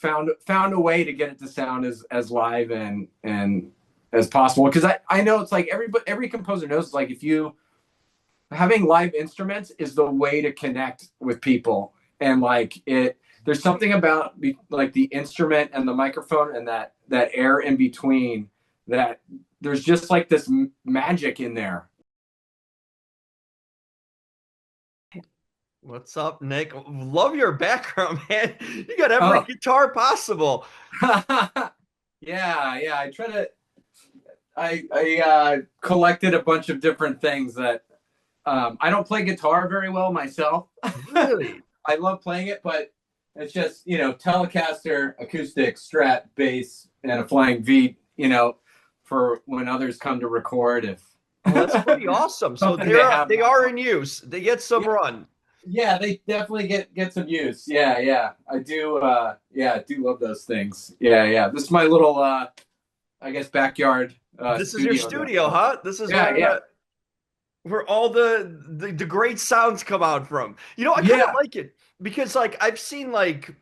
found a way to get it to sound as live and as possible. Because I know it's like every composer knows, like, if you having live instruments is the way to connect with people. And like there's something about like the instrument and the microphone and that air in between, that there's just like this magic in there. What's up, Nick? Love your background, man. You got every Oh. guitar possible. Yeah, I try to I collected a bunch of different things that I don't play guitar very well myself. Really? I love playing it, but it's just, Telecaster, acoustic, Strat, bass, and a flying V, for when others come to record. If Oh, that's pretty awesome. So something they have they now. are in use. They get some Yeah, run. yeah, they definitely get some use. Yeah. I do I do love those things. Yeah. This is my little I guess backyard This is your studio studio, there. huh? This is Yeah. where all the great sounds come out from. You know, I kind of Yeah. like it because like I've seen like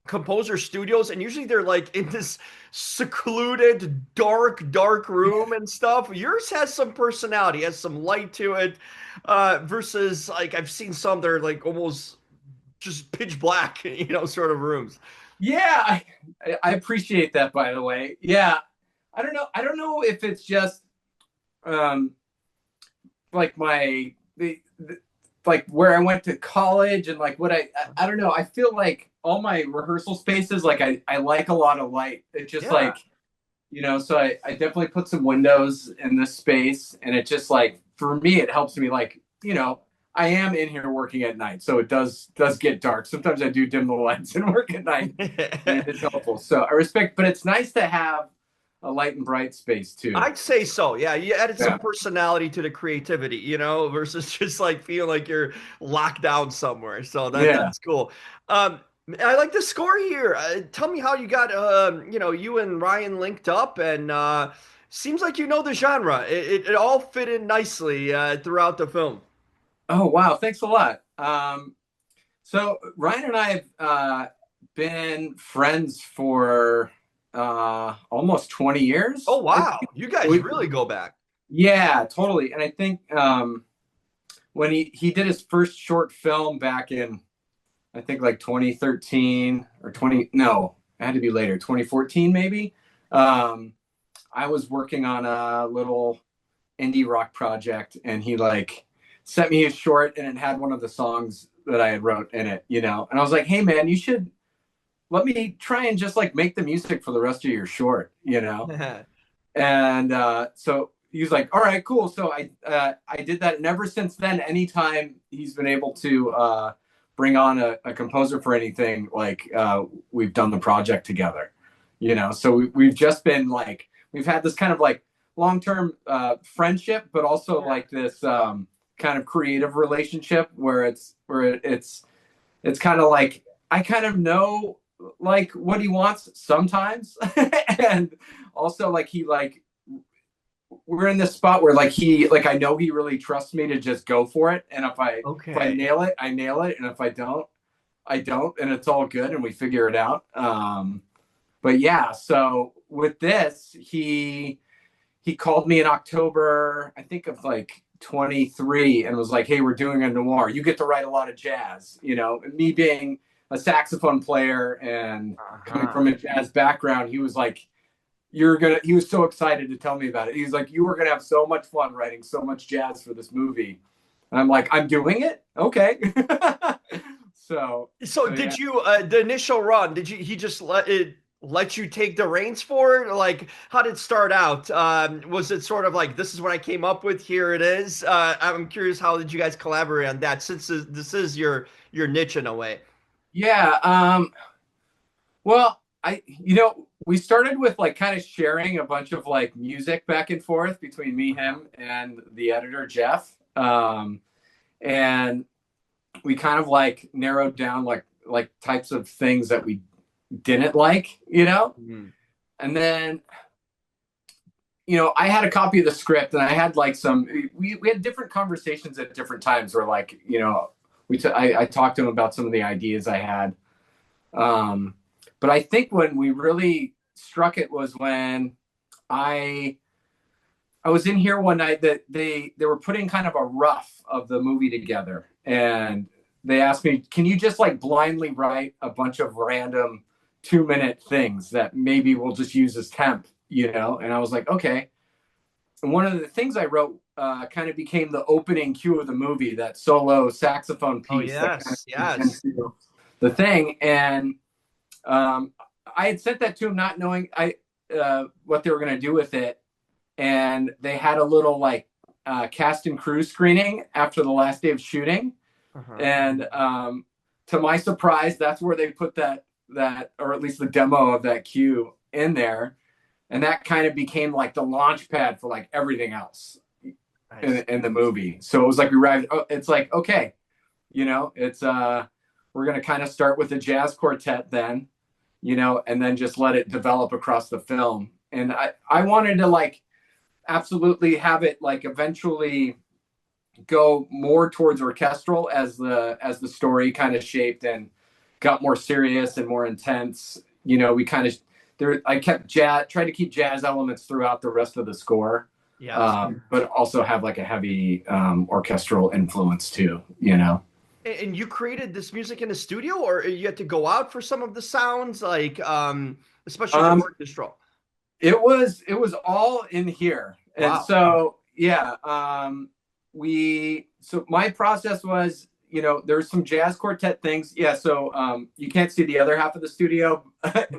composer studios and usually they're like in this secluded dark room and stuff. Yours has some personality, has some light to it, versus like I've seen some that are like almost just pitch black, sort of rooms. Yeah, I appreciate that, by the way. Yeah. I don't know if it's just um like like where I went to college and like what I don't know. I feel like all my rehearsal spaces, like I like a lot of light. It's just Yeah. like, so I definitely put some windows in this space, and it just like, for me, it helps me, like, I am in here working at night, so it does get dark. Sometimes I do dim the lights and work at night, and it's helpful. So I respect, but it's nice to have a light and bright space too. I'd say so. Yeah, you added some Yeah. personality to the creativity, versus just like feeling like you're locked down somewhere. So Yeah. that's cool. Um, I like the score here. Tell me how you got, you and Ryan linked up, and seems like you know the genre. It all fit in nicely throughout the film. Oh, wow. Thanks a lot. So Ryan and I have been friends for almost 20 Oh years. I think wow, you guys we, really go back. yeah, totally. And I think when he did his first short film back in, I think, like 2013 or 20, no, it had to be later, 2014 maybe. Um, I was working on a little indie rock project, and he like sent me his short, and it had one of the songs that I had wrote in it. And I was like, hey man, you should let me try and just like make the music for the rest of your short. And so he was like, all right, cool. So I did that, and ever since then, anytime he's been able to bring on a composer for anything, like we've done the project together. So we've just been like, we've had this kind of like long-term friendship, but also like this kind of creative relationship where it's kind of like, I kind of know like what he wants sometimes. And also like he like, we're in this spot where like he like, I know he really trusts me to just go for it, and if I Okay. nail it, I nail it, and if I don't, I don't, and it's all good, and we figure it out. But yeah, so with this, he called me in October, I think, of like 23, and was like, hey, we're doing a noir, you get to write a lot of jazz. Me being a saxophone player and coming Uh-huh. from a jazz background, he was like, he was so excited to tell me about it. He's like, you were gonna have so much fun writing so much jazz for this movie. And I'm like, I'm doing it, okay. so So so yeah. did you the initial run, did you he just let you take the reins for it? Like how did it start out? Was it sort of like this is what I came up with, here it is? I'm curious, how did you guys collaborate on that since this is your niche in a way? Yeah. Well, we started with like kind of sharing a bunch of like music back and forth between me, him, and the editor Jeff. And we kind of like narrowed down like types of things that we didn't like. Mhm. And then I had a copy of the script, and I had like we had different conversations at different times where like I talked to him about some of the ideas I had. Um, But I think when we really struck it was when I I was in here one night that they were putting kind of a rough of the movie together, and they asked me, "Can you just like blindly write a bunch of random 2 minute things that maybe we'll just use as temp, you know?" And I was like, "Okay." And one of the things I wrote kind of became the opening cue of the movie, that solo saxophone Oh piece that kind of yes, leads yes. into the thing. And um, I had sent that to him not knowing what they were going to do with it, and they had a little like cast and crew screening after the last day of shooting, Uh-huh. and to my surprise, that's where they put that or at least the demo of that cue in there, and that kind of became like the launch pad for like everything else Nice. in the movie. So it was like we arrived. Oh, it's like okay, it's we're gonna kind of start with a jazz quartet then, and then just let it develop across the film. And I wanted to like absolutely have it like eventually go more towards orchestral as the story kind of shaped and got more serious and more intense. We kind of there I kept jazz tried to keep jazz elements throughout the rest of the score, Yes. but also have like a heavy orchestral influence too. And you created this music in the studio, or you had to go out for some of the sounds, like especially the um orchestral? it was all in here. And Wow. so yeah, so my process was, there's some jazz quartet things. Yeah, so you can't see the other half of the studio,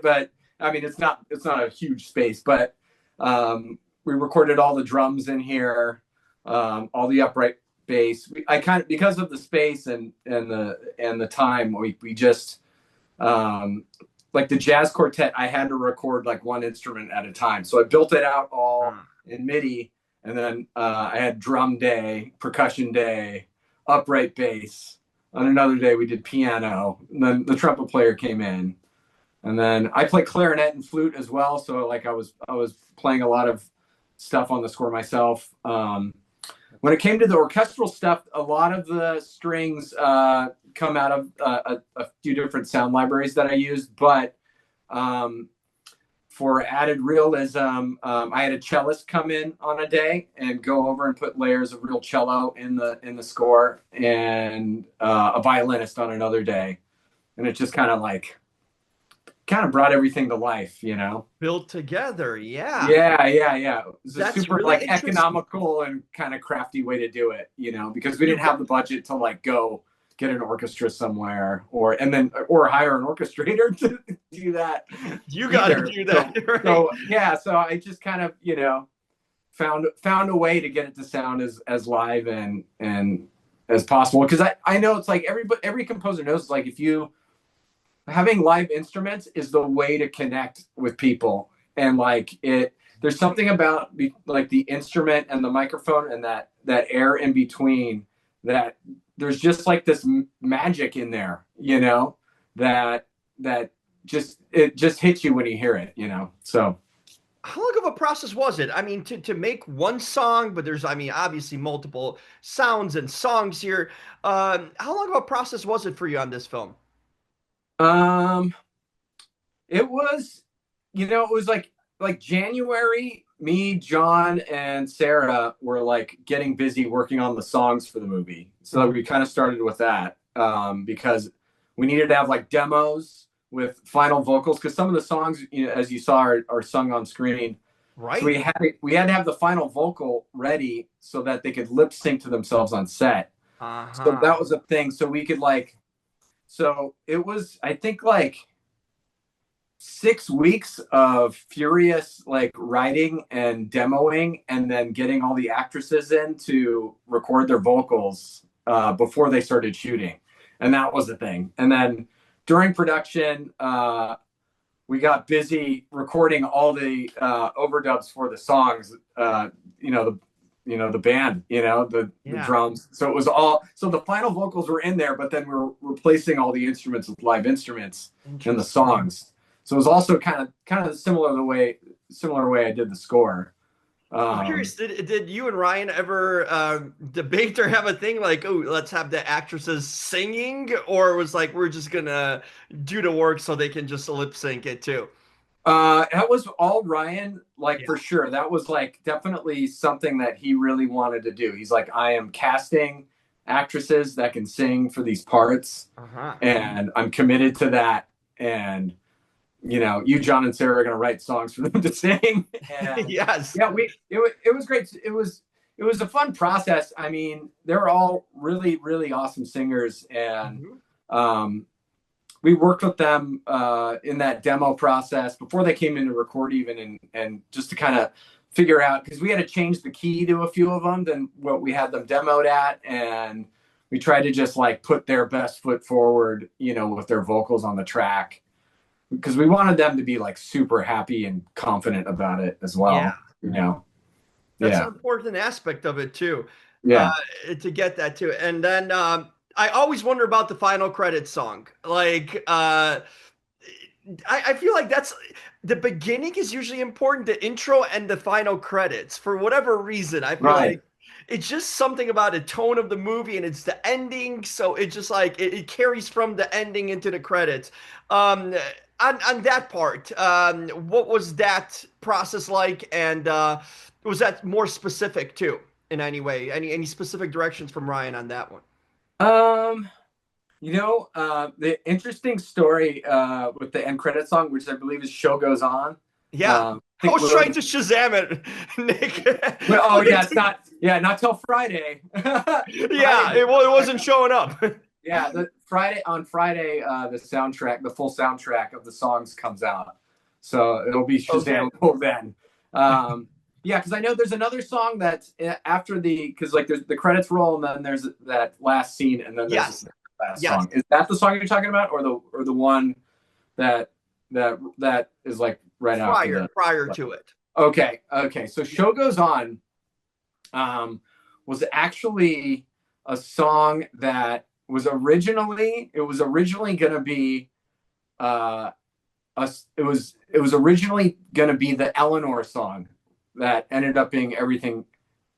but I mean it's not a huge space, but we recorded all the drums in here, all the upright bass. I kind of, because of the space and the time, we just um, like the jazz quartet, I had to record like one instrument at a time. So I built it out all Ah. in MIDI, and then I had drum day, percussion day, upright bass. On another day, we did piano. And then the trumpet player came in, and then I play clarinet and flute as well. So like I was playing a lot of stuff on the score myself. When it came to the orchestral stuff, a lot of the strings come out of a few different sound libraries that I used, but um, for added realism, I had a cellist come in on a day and go over and put layers of real cello in the score, and a violinist on another day, and it just kind of brought everything to life. Built together. Yeah. Yeah, yeah, yeah. It was a That's super really like interesting. economical and kind of crafty way to do it, because we You didn't got have the budget to like go get an orchestra somewhere or hire an orchestrator to do that you got to either. do So that, right? so yeah, so I just kind of, found a way to get it to sound as live and as possible, because I know it's like every composer knows, like if you having live instruments is the way to connect with people, and like there's something about like the instrument and the microphone and that air in between, that there's just like this magic in there, that that it just hits you when you hear it. So How long of a process was it? I mean, to make one song, but there's, I mean, obviously multiple sounds and songs here. How long of a process was it for you on this film? um it was like January. Me, John, and Sarah were like getting busy working on the songs for the movie. So we kind of started with that, because we needed to have like demos with final vocals, because some of the songs, as you saw, are sung on screen. So Right? we had to have the final vocal ready so that they could lip sync to themselves on set. So Uh-huh. that was a thing. So we could like, so it was, I think, like 6 weeks of furious like writing and demoing, and then getting all the actresses in to record their vocals before they started shooting. And that was the thing. And then during production, we got busy recording all the overdubs for the songs. The band, the Yeah. drums. So it was all. So the final vocals were in there, but then we are replacing all the instruments with live instruments in the Interesting. songs. So it was also kind of similar way I did the score. I'm Um, curious, did you and Ryan ever debate or have a thing like, oh, let's have the actresses singing, or was like we're just gonna do the work so they can just lip sync it too? that was all Ryan, like Yeah. for sure. That was like definitely something that he really wanted to do. He's like, I am casting actresses that can sing for these parts, Uh-huh. and I'm committed to that. And you, John, and Sarah are going to write songs for them to sing. And Yes. yeah, it was great. It was a fun process. I mean, they're all really, really awesome singers, and Mhm. um, we worked with them in that demo process before they came in to record even, and just to kind of figure out, because we had to change the key to a few of them than what we had them demoed at, and we tried to just like put their best foot forward, with their vocals on the track, because we wanted them to be like super happy and confident about it as Yeah. well. That's an Yeah, important aspect of it too, uh, yeah, to get that too. And then I always wonder about the final credits song. Like, I feel like that's the beginning is usually important, the intro and the final credits. For whatever reason, I feel right. like it's just something about the tone of the movie and it's the ending. So it just like it carries from the ending into the credits. Um, on that part, what was that process like? And was that more specific too in any way? Any specific directions from Ryan on that one? Um, the interesting story with the end credit song, which I believe is "Show Goes On." Yeah. I I think was trying Lily. to Shazam it, Nick. Well, oh yeah, it's not. Yeah, not till Friday. Yeah, Friday. it wasn't showing up. Yeah, the Friday, the soundtrack, the full soundtrack of the songs comes out, so it'll be Okay. Shazamable then. Yeah, because I know there's another song that after because like there's the credits roll and then there's that last scene and then there's Yes. the last Yes. song. Is that the song you're talking about, or the one that that is like right after Prior the? prior to it. Okay. So "Show Goes On" was actually a song that was originally going to be uh, it was originally going to be the Eleanor song that ended up being "Everything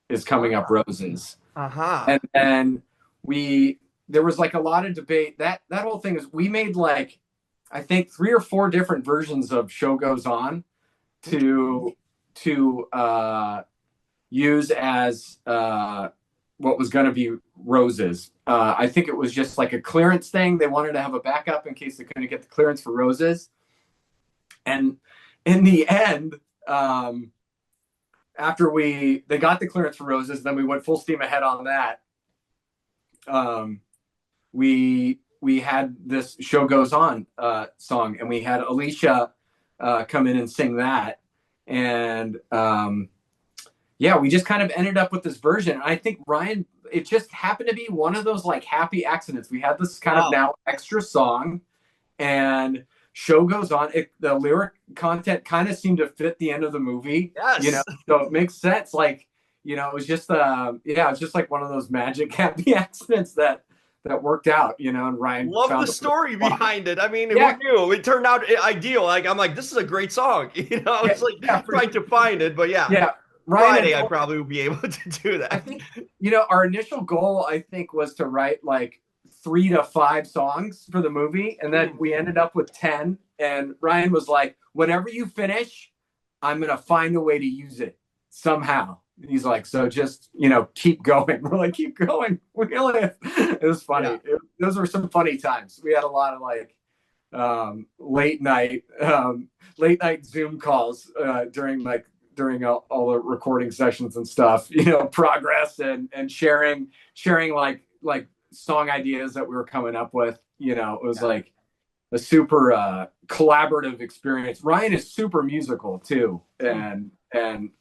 Is Coming Up Roses," Uh-huh. and then we there was like a lot of debate. That whole thing is we made like I think 3 or 4 different versions of "Show Goes On" to use as what was going to be Roses. I think it was just like a clearance thing. They wanted to have a backup in case they couldn't get the clearance for Roses. And in the end, after they got the clearance for Roses, then we went full steam ahead on that. We had this "Show Goes On" song, and we had Alicia come in and sing that, and yeah, we just kind of ended up with this version. I think Ryan, it just happened to be one of those like happy accidents. We had this kind of Wow. now extra song, and "Show Goes On." The lyric content kind of seemed to fit the end of the movie, Yes. so it makes sense. Like, it was just, yeah, it was just like one of those magic happy accidents that worked out, and Ryan Love the found the story spot. behind it. I mean, who Yeah, knew? It turned out ideal. Like I'm like, this is a great song. yeah, It's like yeah, trying to find it, but yeah. yeah. Ryan had Friday, I told probably would be able to do I that. think our initial goal, I think, was to write like 3 to 5 songs for the movie, and then Mm. we ended up with 10. And Ryan was like, "Whenever you finish, I'm gonna find a way to use it somehow." He's like, "So just keep going." We're like, "Keep going." It was funny. Yeah. Those were some funny times. We had a lot of like late night Zoom calls during all the recording sessions and stuff, progress and sharing like song ideas that we were coming up with. It was Yeah. like a super collaborative experience. Ryan is super musical too, Mm. and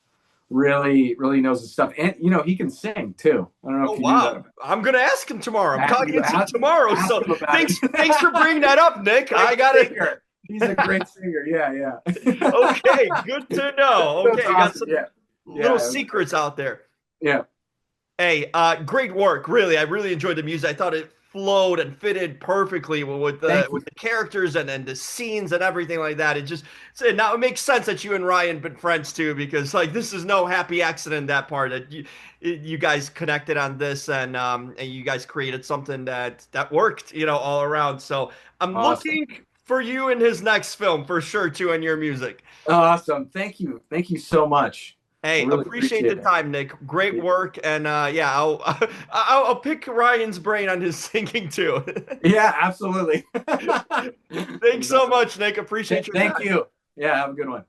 really really knows his stuff, and he can sing too. I don't know Oh if you knew that. wow. I'm gonna ask him tomorrow. I'm talking to him Ask, tomorrow. ask So him about thanks, it. thanks for bringing that up, Nick. I Great got it. singer. He's a great singer. Yeah. Okay, good to know. That's Okay, you got awesome. some Yeah. little Yeah. It was great. secrets out there. Yeah. Hey, great work. Really, I really enjoyed the music. I thought it flowed and fitted perfectly with Thank you. the characters and the scenes and everything like that. It just so now it makes sense that you and Ryan been friends too, because like this is no happy accident that part that you guys connected on this and you guys created something that worked, all around. So I'm Awesome. looking for you in his next film for sure too, and your music. Awesome. Thank you. Thank you so much. I Hey, really appreciate the appreciate it. time, Nick. Great work, and yeah, I'll pick Ryan's brain on his singing too. Yeah, absolutely. Thanks so much, Nick. Appreciate your Thank time. you. Yeah, have a good one.